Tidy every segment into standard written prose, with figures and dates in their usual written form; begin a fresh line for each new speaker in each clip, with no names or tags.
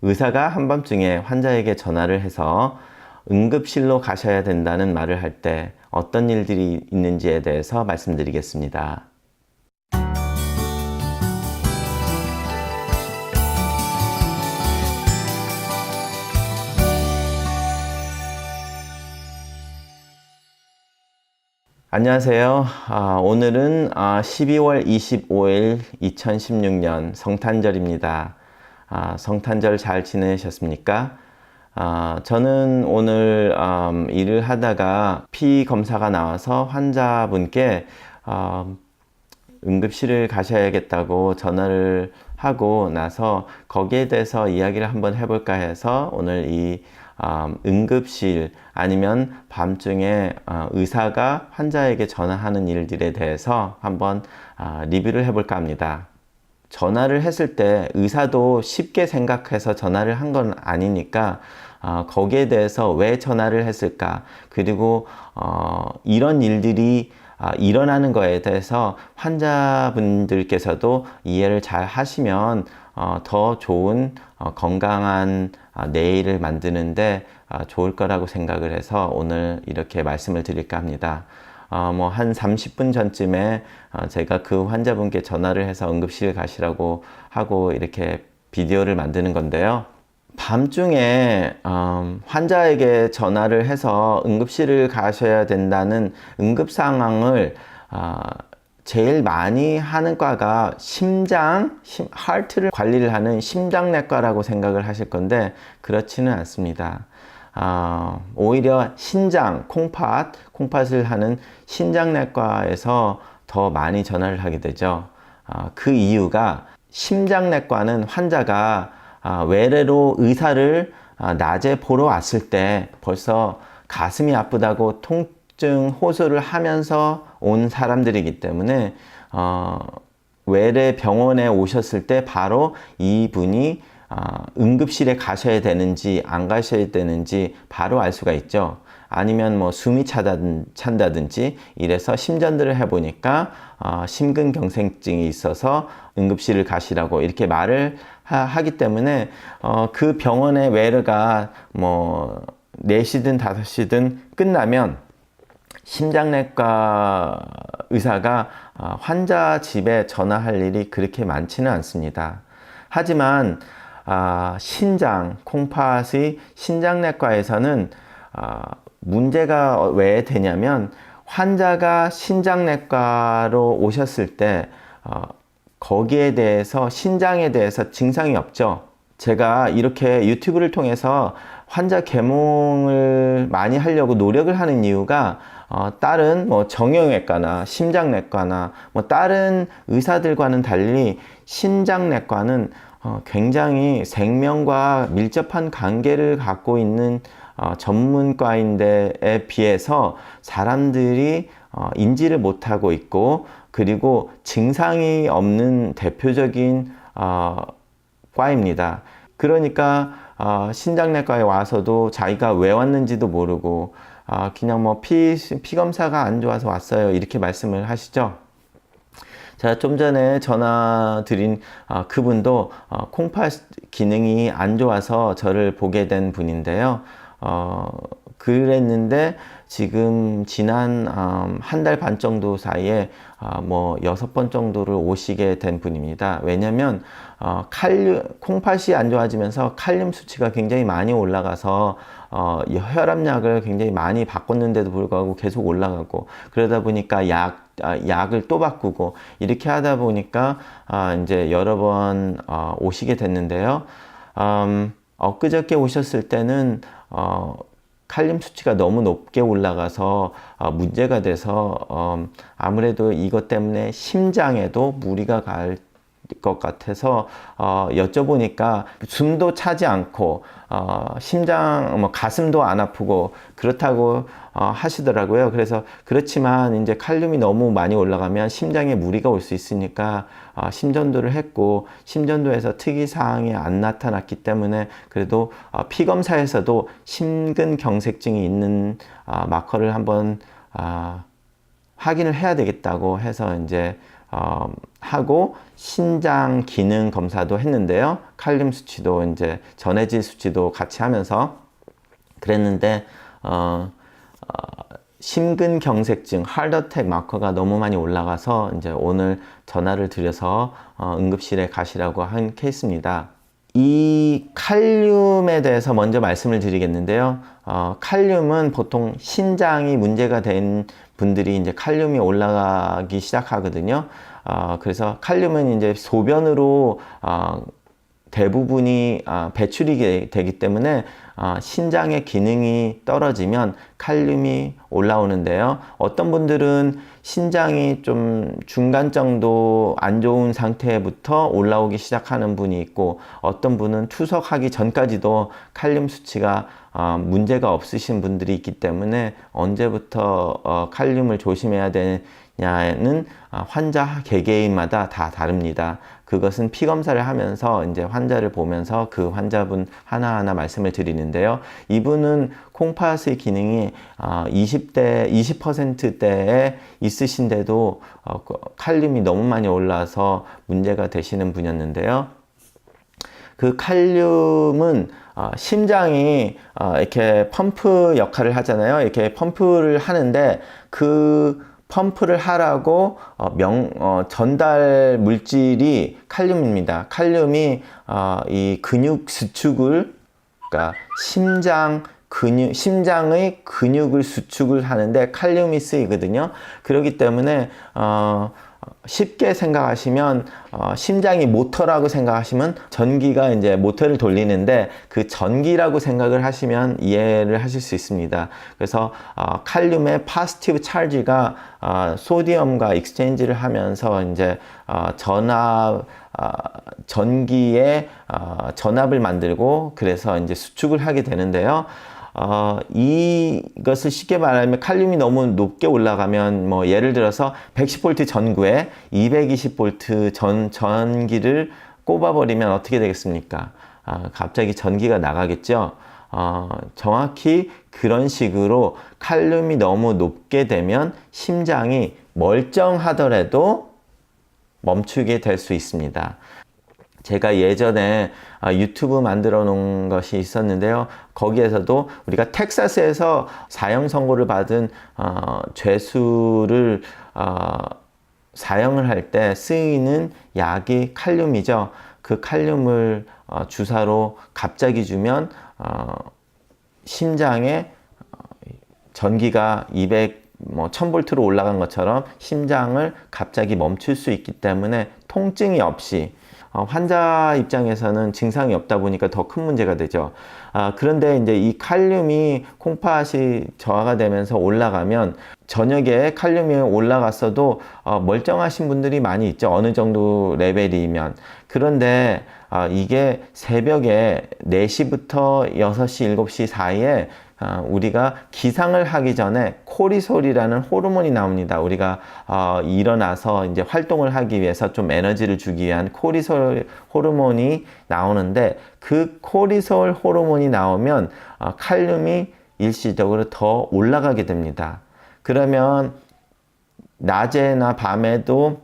의사가 한밤중에 환자에게 전화를 해서 응급실로 가셔야 된다는 말을 할 때 어떤 일들이 있는지에 대해서 말씀드리겠습니다. 안녕하세요. 오늘은 12월 25일 2016년 성탄절입니다. 성탄절 잘 지내셨습니까? 저는 오늘 일을 하다가 피 검사가 나와서 환자분께 응급실을 가셔야겠다고 전화를 하고 나서 거기에 대해서 이야기를 한번 해볼까 해서 오늘 이 응급실 아니면 밤중에 의사가 환자에게 전화하는 일들에 대해서 한번 리뷰를 해볼까 합니다. 전화를 했을 때 의사도 쉽게 생각해서 전화를 한 건 아니니까 거기에 대해서 왜 전화를 했을까, 그리고 이런 일들이 일어나는 거에 대해서 환자분들께서도 이해를 잘 하시면 더 좋은 건강한 내일을 만드는데 좋을 거라고 생각을 해서 오늘 이렇게 말씀을 드릴까 합니다. 한 30분 전쯤에 제가 그 환자분께 전화를 해서 응급실 가시라고 하고 이렇게 비디오를 만드는 건데요. 밤중에 환자에게 전화를 해서 응급실을 가셔야 된다는 응급 상황을 제일 많이 하는 과가 하트를 관리를 하는 심장내과라고 생각을 하실 건데 그렇지는 않습니다. 오히려 콩팥을 하는 신장내과에서 더 많이 전화를 하게 되죠. 그 이유가 심장내과는 환자가 외래로 의사를 낮에 보러 왔을 때 벌써 가슴이 아프다고 통증 호소를 하면서 온 사람들이기 때문에 외래 병원에 오셨을 때 바로 이분이 응급실에 가셔야 되는지 안 가셔야 되는지 바로 알 수가 있죠. 아니면 뭐 숨이 찬다든지 이래서 심전도를 해보니까 심근경색증이 있어서 응급실을 가시라고 이렇게 말을 하기 때문에 그 병원의 외래가 뭐 4시든 5시든 끝나면 심장내과 의사가 환자 집에 전화할 일이 그렇게 많지는 않습니다. 하지만 콩팥의 신장내과에서는 문제가 왜 되냐면 환자가 신장내과로 오셨을 때 거기에 대해서 신장에 대해서 증상이 없죠. 제가 이렇게 유튜브를 통해서 환자 계몽을 많이 하려고 노력을 하는 이유가 다른 뭐 정형외과나 심장내과나 뭐 다른 의사들과는 달리 신장내과는 굉장히 생명과 밀접한 관계를 갖고 있는 전문과인데에 비해서 사람들이 인지를 못하고 있고, 그리고 증상이 없는 대표적인 과입니다. 그러니까 신장내과에 와서도 자기가 왜 왔는지도 모르고 그냥 뭐 피검사가 안 좋아서 왔어요 이렇게 말씀을 하시죠. 제가 좀 전에 전화 드린 그분도 콩팥 기능이 안 좋아서 저를 보게 된 분인데요. 그랬는데 지금 지난 한 달 반 정도 사이에 뭐 6번 정도를 오시게 된 분입니다. 왜냐면 콩팥이 안 좋아지면서 칼륨 수치가 굉장히 많이 올라가서 혈압약을 굉장히 많이 바꿨는데도 불구하고 계속 올라가고, 그러다 보니까 약을 또 바꾸고 이렇게 하다 보니까 이제 여러 번 오시게 됐는데요. 엊그저께 오셨을 때는 칼륨 수치가 너무 높게 올라가서 문제가 돼서 아무래도 이것 때문에 심장에도 무리가 갈 것 같아서 여쭤보니까 숨도 차지 않고 가슴도 안 아프고 그렇다고 하시더라고요. 그래서 그렇지만 이제 칼륨이 너무 많이 올라가면 심장에 무리가 올 수 있으니까 심전도를 했고, 심전도에서 특이사항이 안 나타났기 때문에 그래도 피검사에서도 심근경색증이 있는 마커를 한번 확인을 해야 되겠다고 해서 이제 하고 신장 기능 검사도 했는데요. 칼륨 수치도 이제 전해질 수치도 같이 하면서 그랬는데 심근경색증, 하트어택 마커가 너무 많이 올라가서 이제 오늘 전화를 드려서 응급실에 가시라고 한 케이스입니다. 이 칼륨에 대해서 먼저 말씀을 드리겠는데요. 칼륨은 보통 신장이 문제가 된 분들이 이제 칼륨이 올라가기 시작하거든요. 그래서 칼륨은 이제 소변으로 대부분이 배출이 되기 때문에 신장의 기능이 떨어지면 칼륨이 올라오는데요. 어떤 분들은 신장이 좀 중간 정도 안 좋은 상태부터 올라오기 시작하는 분이 있고 어떤 분은 투석하기 전까지도 칼륨 수치가 문제가 없으신 분들이 있기 때문에 언제부터 칼륨을 조심해야 되냐는 환자 개개인마다 다 다릅니다. 그것은 피 검사를 하면서 이제 환자를 보면서 그 환자분 하나하나 말씀을 드리는데요. 이분은 콩팥의 기능이 20%대에 있으신데도 칼륨이 너무 많이 올라서 문제가 되시는 분이었는데요. 그 칼륨은 심장이 이렇게 펌프 역할을 하잖아요. 이렇게 펌프를 하는데 그 펌프를 하라고 전달 물질이 칼륨입니다. 칼륨이 이 근육 수축을, 그러니까 심장의 근육을 수축을 하는데 칼륨이 쓰이거든요. 그렇기 때문에 쉽게 생각하시면 심장이 모터라고 생각하시면 전기가 이제 모터를 돌리는데 그 전기라고 생각을 하시면 이해를 하실 수 있습니다. 그래서 칼륨의 파지티브 찰지가 소디움과 익스체인지를 하면서 이제 전기의 전압을 만들고 그래서 이제 수축을 하게 되는데요. 이것을 쉽게 말하면 칼륨이 너무 높게 올라가면 뭐 예를 들어서 110V 전구에 220V 전기를 꼽아버리면 어떻게 되겠습니까? 갑자기 전기가 나가겠죠? 정확히 그런 식으로 칼륨이 너무 높게 되면 심장이 멀쩡하더라도 멈추게 될 수 있습니다. 제가 예전에 유튜브 만들어 놓은 것이 있었는데요. 거기에서도 우리가 텍사스에서 사형 선고를 받은 죄수를 사형을 할 때 쓰이는 약이 칼륨이죠. 그 칼륨을 주사로 갑자기 주면 심장에 전기가 1000볼트로 올라간 것처럼 심장을 갑자기 멈출 수 있기 때문에 통증이 없이 환자 입장에서는 증상이 없다 보니까 더 큰 문제가 되죠. 그런데 이제 이 칼륨이 콩팥이 저하가 되면서 올라가면 저녁에 칼륨이 올라갔어도 멀쩡하신 분들이 많이 있죠. 어느 정도 레벨이면. 그런데 이게 새벽에 4시부터 6시, 7시 사이에 우리가 기상을 하기 전에 코르티솔이라는 호르몬이 나옵니다. 우리가 일어나서 이제 활동을 하기 위해서 좀 에너지를 주기 위한 코르티솔 호르몬이 나오는데 그 코르티솔 호르몬이 나오면 칼륨이 일시적으로 더 올라가게 됩니다. 그러면 낮에나 밤에도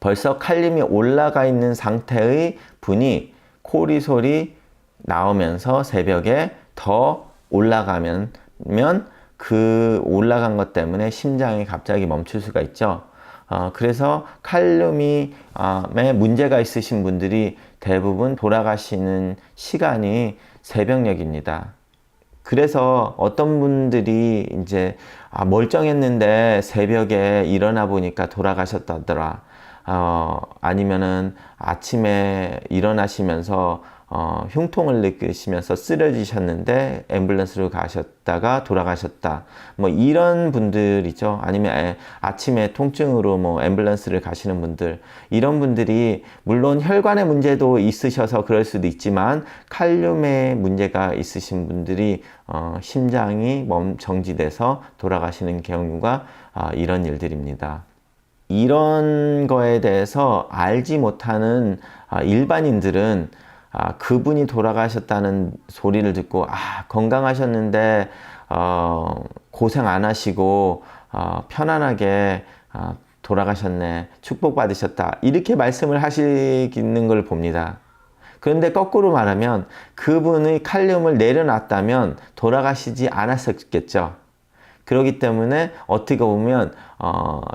벌써 칼륨이 올라가 있는 상태의 분이 코르티솔이 나오면서 새벽에 더 올라가면 그 올라간 것 때문에 심장이 갑자기 멈출 수가 있죠. 그래서 칼륨에 문제가 있으신 분들이 대부분 돌아가시는 시간이 새벽녘입니다. 그래서 어떤 분들이 이제 멀쩡했는데 새벽에 일어나 보니까 돌아가셨다더라. 아니면은 아침에 일어나시면서 흉통을 느끼시면서 쓰러지셨는데 앰뷸런스로 가셨다가 돌아가셨다. 뭐 이런 분들이죠. 아니면 아침에 통증으로 뭐 앰뷸런스를 가시는 분들. 이런 분들이 물론 혈관의 문제도 있으셔서 그럴 수도 있지만 칼륨의 문제가 있으신 분들이 심장이 정지돼서 돌아가시는 경우가 이런 일들입니다. 이런 거에 대해서 알지 못하는 일반인들은 그분이 돌아가셨다는 소리를 듣고 건강하셨는데 고생 안 하시고 편안하게 돌아가셨네, 축복받으셨다, 이렇게 말씀을 하시는 걸 봅니다. 그런데 거꾸로 말하면 그분의 칼륨을 내려놨다면 돌아가시지 않았었겠죠. 그렇기 때문에 어떻게 보면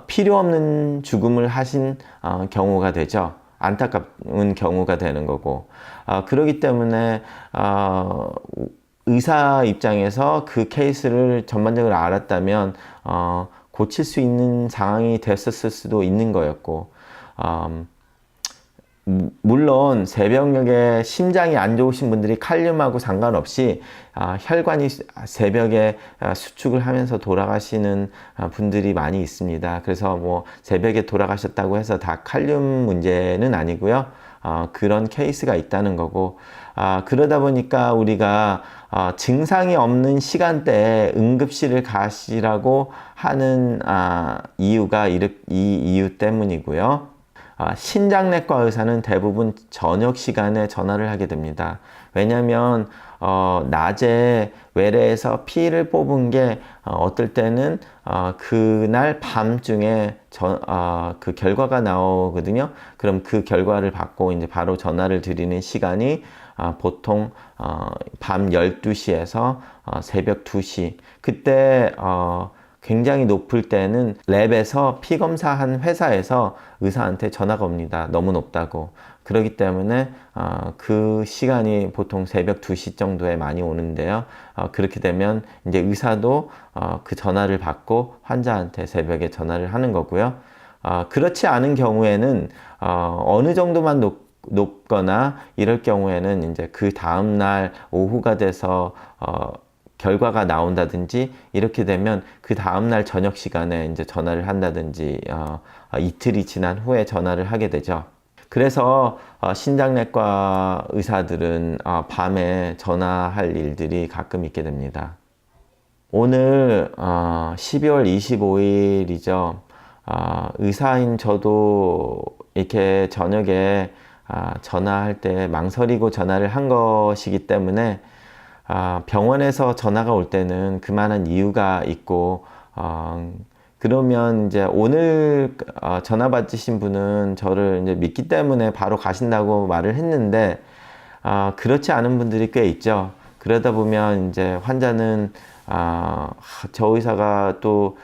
필요 없는 죽음을 하신 경우가 되죠. 안타까운 경우가 되는 거고, 그렇기 때문에 의사 입장에서 그 케이스를 전반적으로 알았다면 고칠 수 있는 상황이 됐었을 수도 있는 거였고, 물론 새벽녘에 심장이 안 좋으신 분들이 칼륨하고 상관없이 혈관이 새벽에 수축을 하면서 돌아가시는 분들이 많이 있습니다. 그래서 뭐 새벽에 돌아가셨다고 해서 다 칼륨 문제는 아니고요. 그런 케이스가 있다는 거고, 그러다 보니까 우리가 증상이 없는 시간대에 응급실을 가시라고 하는 이유가 이 이유 때문이고요. 신장내과 의사는 대부분 저녁 시간에 전화를 하게 됩니다. 왜냐하면 낮에 외래에서 피를 뽑은 게 어떨 때는 그날 밤중에 그 결과가 나오거든요. 그럼 그 결과를 받고 이제 바로 전화를 드리는 시간이 보통 밤 12시에서 새벽 2시, 그때 굉장히 높을 때는 랩에서 피 검사한 회사에서 의사한테 전화가 옵니다. 너무 높다고. 그렇기 때문에 그 시간이 보통 새벽 2시 정도에 많이 오는데요. 그렇게 되면 이제 의사도 그 전화를 받고 환자한테 새벽에 전화를 하는 거고요. 그렇지 않은 경우에는 어느 정도만 높거나 이럴 경우에는 이제 그 다음날 오후가 돼서 결과가 나온다든지 이렇게 되면 그 다음날 저녁 시간에 이제 전화를 한다든지 이틀이 지난 후에 전화를 하게 되죠. 그래서 신장내과 의사들은 밤에 전화할 일들이 가끔 있게 됩니다. 오늘 12월 25일이죠. 의사인 저도 이렇게 저녁에 전화할 때 망설이고 전화를 한 것이기 때문에 병원에서 전화가 올 때는 그만한 이유가 있고, 그러면 이제 오늘 전화 받으신 분은 저를 이제 믿기 때문에 바로 가신다고 말을 했는데, 그렇지 않은 분들이 꽤 있죠. 그러다 보면 이제 환자는 저 의사가 또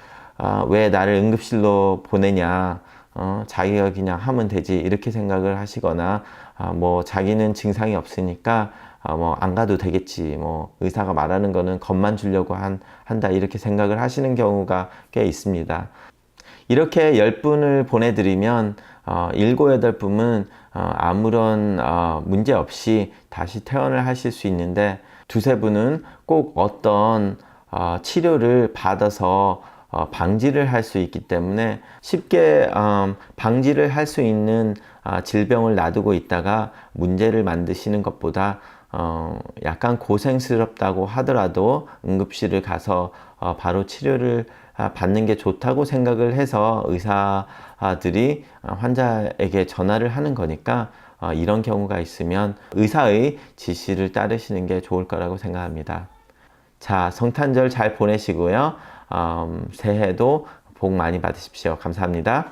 왜 나를 응급실로 보내냐, 자기가 그냥 하면 되지, 이렇게 생각을 하시거나, 뭐 자기는 증상이 없으니까 뭐 안 가도 되겠지, 뭐 의사가 말하는 거는 겁만 주려고 한다, 이렇게 생각을 하시는 경우가 꽤 있습니다. 이렇게 10분을 보내드리면 7, 8분은 아무런 문제 없이 다시 퇴원을 하실 수 있는데, 2, 3분은 꼭 어떤 치료를 받아서 방지를 할 수 있기 때문에 쉽게 방지를 할 수 있는 질병을 놔두고 있다가 문제를 만드시는 것보다 약간 고생스럽다고 하더라도 응급실을 가서 바로 치료를 받는 게 좋다고 생각을 해서 의사들이 환자에게 전화를 하는 거니까, 이런 경우가 있으면 의사의 지시를 따르시는 게 좋을 거라고 생각합니다. 자, 성탄절 잘 보내시고요. 새해도 복 많이 받으십시오. 감사합니다.